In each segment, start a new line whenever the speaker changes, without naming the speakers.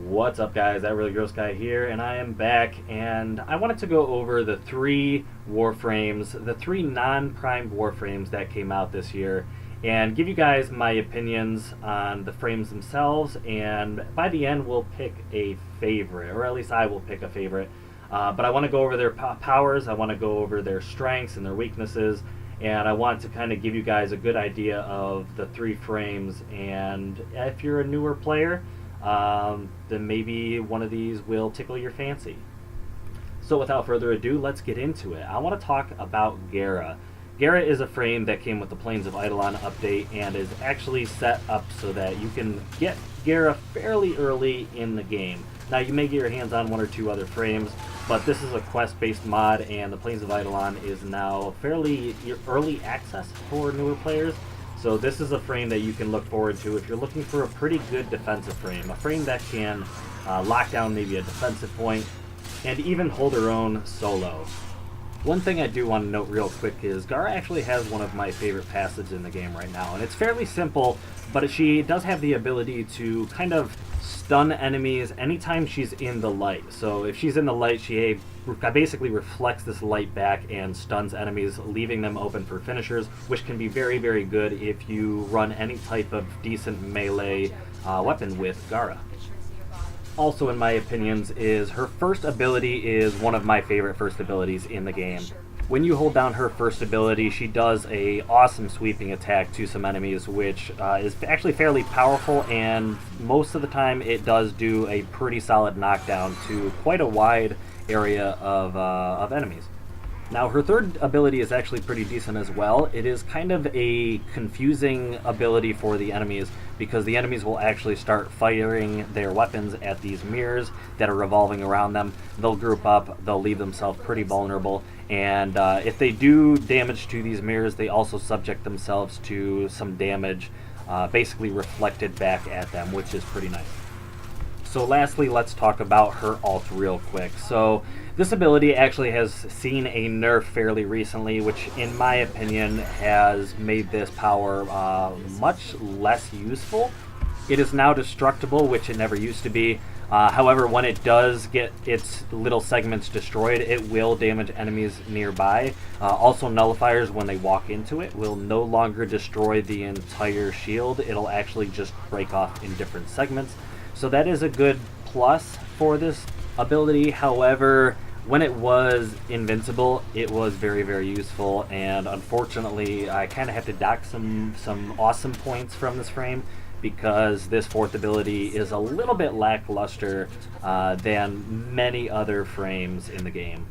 What's up, guys? That Really Gross Guy here, and I am back, and I wanted to go over the three Warframes, the three non-primed Warframes that came out this year, and give you guys my opinions on the frames themselves, and by the end we'll pick a favorite, or at least I will pick a favorite. But I want to go over their powers, I want to go over their strengths and their weaknesses, and I want to kind of give you guys a good idea of the three frames, and if you're a newer player, then maybe one of these will tickle your fancy. So without further ado, let's get into it. I want to talk about Gaara. Gaara is a frame that came with the Plains of Eidolon update and is actually set up so that you can get Gaara fairly early in the game. Now you may get your hands on one or two other frames, but this is a quest-based mod, and the Plains of Eidolon is now fairly early access for newer players. So this is a frame that you can look forward to if you're looking for a pretty good defensive frame. A frame that can lock down maybe a defensive point and even hold her own solo. One thing I do want to note real quick is Gaara actually has one of my favorite passives in the game right now. And it's fairly simple, but she does have the ability to kind of stun enemies anytime she's in the light. So if she's in the light, she basically reflects this light back and stuns enemies, leaving them open for finishers, which can be very, very good if you run any type of decent melee weapon with Gaara. Also, in my opinions, is her first ability is one of my favorite first abilities in the game. When you hold down her first ability, she does a awesome sweeping attack to some enemies, which is actually fairly powerful, and most of the time it does do a pretty solid knockdown to quite a wide area of enemies. Now, her third ability is actually pretty decent as well. It is kind of a confusing ability for the enemies, because the enemies will actually start firing their weapons at these mirrors that are revolving around them. They'll group up, they'll leave themselves pretty vulnerable, and if they do damage to these mirrors, they also subject themselves to some damage basically reflected back at them, which is pretty nice. So lastly, let's talk about her ult real quick. So this ability actually has seen a nerf fairly recently, which in my opinion has made this power much less useful. It is now destructible, which it never used to be. However, when it does get its little segments destroyed, it will damage enemies nearby. Also, nullifiers, when they walk into it, will no longer destroy the entire shield. It'll actually just break off in different segments. So that is a good plus for this ability. However, when it was invincible, it was very, very useful, and unfortunately I kind of have to dock some awesome points from this frame, because this fourth ability is a little bit lackluster than many other frames in the game.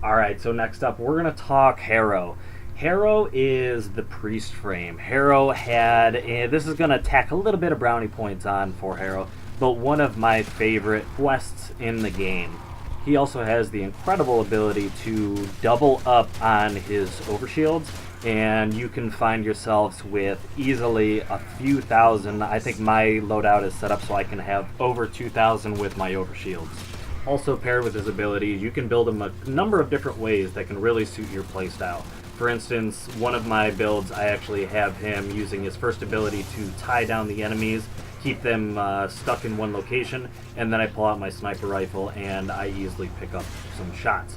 Alright, so next up we're going to talk Herro. Herro is the priest frame. Herro had, and this is going to tack a little bit of brownie points on for Herro, but one of my favorite quests in the game. He also has the incredible ability to double up on his overshields, and you can find yourselves with easily a few thousand. I think my loadout is set up so I can have over 2,000 with my overshields. Also paired with his ability, you can build him a number of different ways that can really suit your playstyle. For instance, one of my builds, I actually have him using his first ability to tie down the enemies, keep them stuck in one location, and then I pull out my sniper rifle and I easily pick up some shots.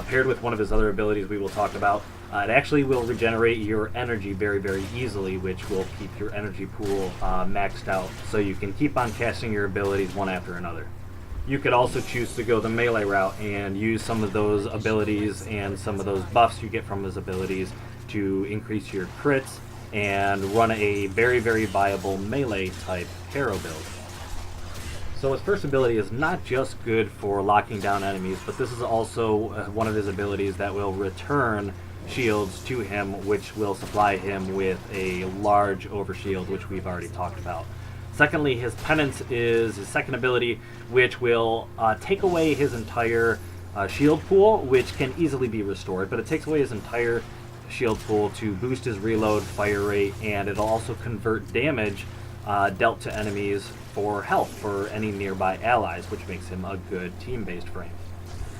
Paired with one of his other abilities we will talk about, it actually will regenerate your energy very, very easily, which will keep your energy pool maxed out, so you can keep on casting your abilities one after another. You could also choose to go the melee route and use some of those abilities and some of those buffs you get from his abilities to increase your crits and run a very, very viable melee type Herro build. So his first ability is not just good for locking down enemies, but this is also one of his abilities that will return shields to him, which will supply him with a large overshield, which we've already talked about. Secondly, his penance is his second ability, which will take away his entire shield pool, which can easily be restored, but it takes away his entire shield pool to boost his reload, fire rate, and it'll also convert damage dealt to enemies for health for any nearby allies, which makes him a good team-based frame.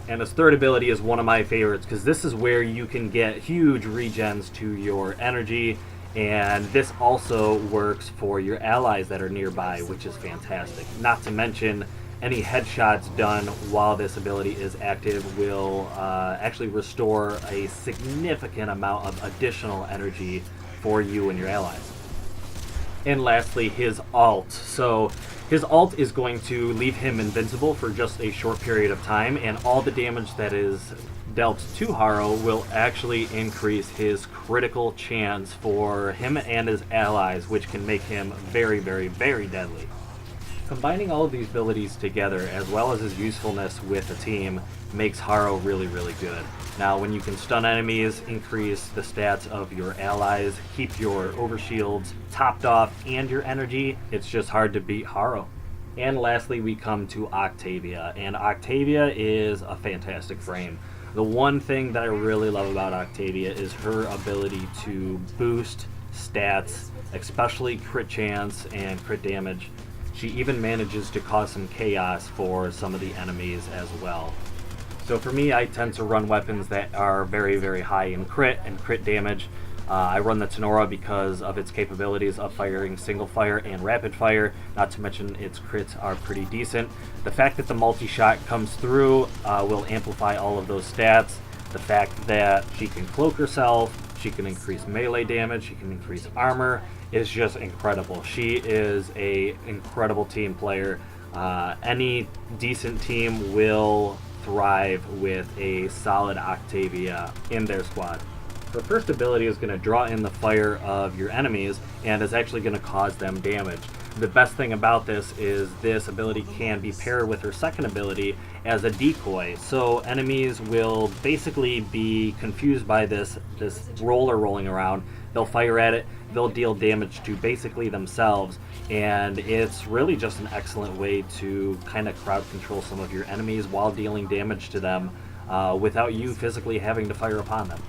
And his third ability is one of my favorites, because this is where you can get huge regens to your energy And this also works for your allies that are nearby, which is fantastic. Not to mention, any headshots done while this ability is active will actually restore a significant amount of additional energy for you and your allies. And lastly, his ult. So his ult is going to leave him invincible for just a short period of time, and all the damage that is dealt to Herro will actually increase his critical chance for him and his allies, which can make him very, very, very deadly. Combining all of these abilities together, as well as his usefulness with a team, makes Herro really, really good. Now, when you can stun enemies, increase the stats of your allies, keep your overshields topped off, and your energy, it's just hard to beat Herro. And lastly, we come to Octavia, and Octavia is a fantastic frame. The one thing that I really love about Octavia is her ability to boost stats, especially crit chance and crit damage. She even manages to cause some chaos for some of the enemies as well. So for me, I tend to run weapons that are very, very high in crit and crit damage. I run the Tenora because of its capabilities of firing single fire and rapid fire, not to mention its crits are pretty decent. The fact that the multi-shot comes through will amplify all of those stats. The fact that she can cloak herself, she can increase melee damage, she can increase armor, is just incredible. She is a incredible team player. Any decent team will thrive with a solid Octavia in their squad. Her first ability is going to draw in the fire of your enemies and is actually going to cause them damage. The best thing about this is this ability can be paired with her second ability as a decoy. So enemies will basically be confused by this roller rolling around. They'll fire at it, they'll deal damage to basically themselves, and it's really just an excellent way to kind of crowd control some of your enemies while dealing damage to them without you physically having to fire upon them.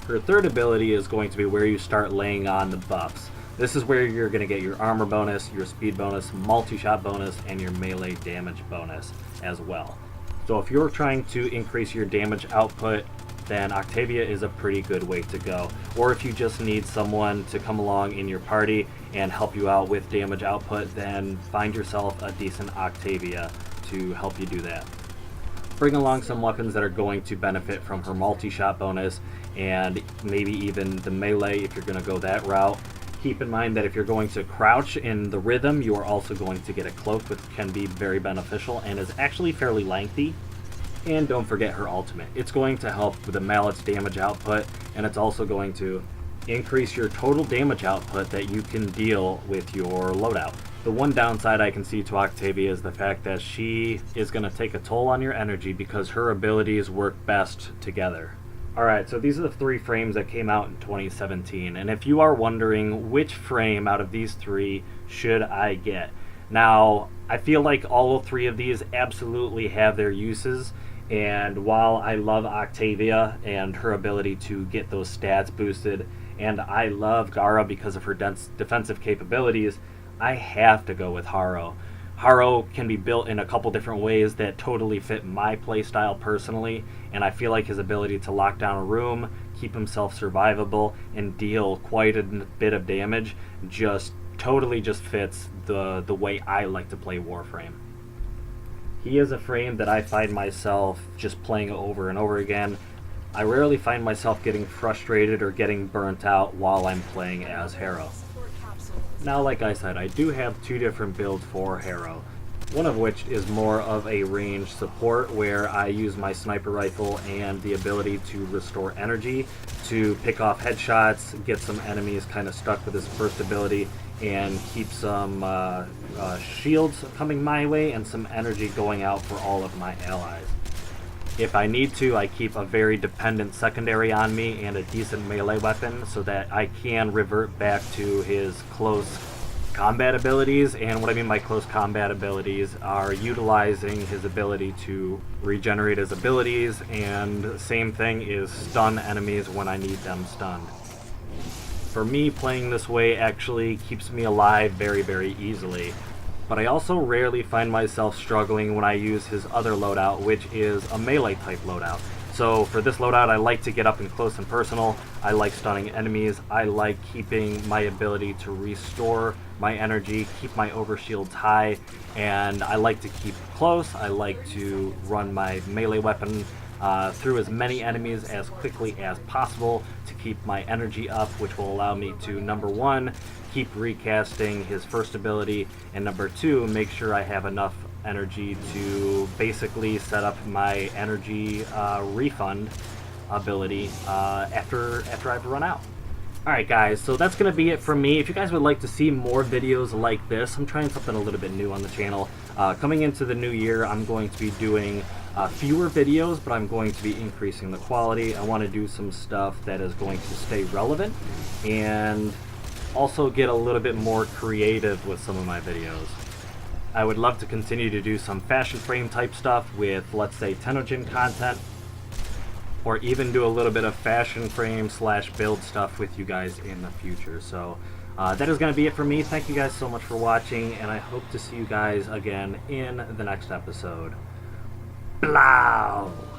Her third ability is going to be where you start laying on the buffs. This is where you're going to get your armor bonus, your speed bonus, multi-shot bonus, and your melee damage bonus as well. So if you're trying to increase your damage output, then Octavia is a pretty good way to go. Or if you just need someone to come along in your party and help you out with damage output, then find yourself a decent Octavia to help you do that. Bring along some weapons that are going to benefit from her multi-shot bonus, and maybe even the melee if you're going to go that route. Keep in mind that if you're going to crouch in the rhythm, you are also going to get a cloak, which can be very beneficial and is actually fairly lengthy. And don't forget her ultimate. It's going to help with the mallet's damage output, and it's also going to increase your total damage output that you can deal with your loadout. The one downside I can see to Octavia is the fact that she is going to take a toll on your energy because her abilities work best together. Alright, so these are the three frames that came out in 2017, and if you are wondering which frame out of these three should I get, now I feel like all three of these absolutely have their uses, and while I love Octavia and her ability to get those stats boosted, and I love Gaara because of her defensive capabilities, I have to go with Herro. Herro can be built in a couple different ways that totally fit my playstyle personally, and I feel like his ability to lock down a room, keep himself survivable, and deal quite a bit of damage just totally fits the way I like to play Warframe. He is a frame that I find myself just playing over and over again. I rarely find myself getting frustrated or getting burnt out while I'm playing as Herro. Now, like I said, I do have two different builds for Herro. One of which is more of a ranged support where I use my sniper rifle and the ability to restore energy to pick off headshots, get some enemies kind of stuck with his first ability, and keep some shields coming my way and some energy going out for all of my allies. If I need to, I keep a very dependent secondary on me and a decent melee weapon so that I can revert back to his close combat abilities. And what I mean by close combat abilities are utilizing his ability to regenerate his abilities, and same thing is stun enemies when I need them stunned. For me, playing this way actually keeps me alive very, very easily. But I also rarely find myself struggling when I use his other loadout, which is a melee type loadout. So for this loadout, I like to get up and close and personal. I like stunning enemies. I like keeping my ability to restore my energy, keep my overshields high, and I like to keep close. I like to run my melee weapon through as many enemies as quickly as possible to keep my energy up, which will allow me to, number one, keep recasting his first ability, and number two, make sure I have enough energy to basically set up my energy refund ability after I've run out. Alright guys, so that's going to be it from me. If you guys would like to see more videos like this, I'm trying something a little bit new on the channel. Coming into the new year, I'm going to be doing fewer videos, but I'm going to be increasing the quality. I want to do some stuff that is going to stay relevant and also get a little bit more creative with some of my videos. I would love to continue to do some fashion frame type stuff with, let's say, Tenogen content, or even do a little bit of fashion frame / build stuff with you guys in the future. So that is going to be it for me. Thank you guys so much for watching, and I hope to see you guys again in the next episode. Blow!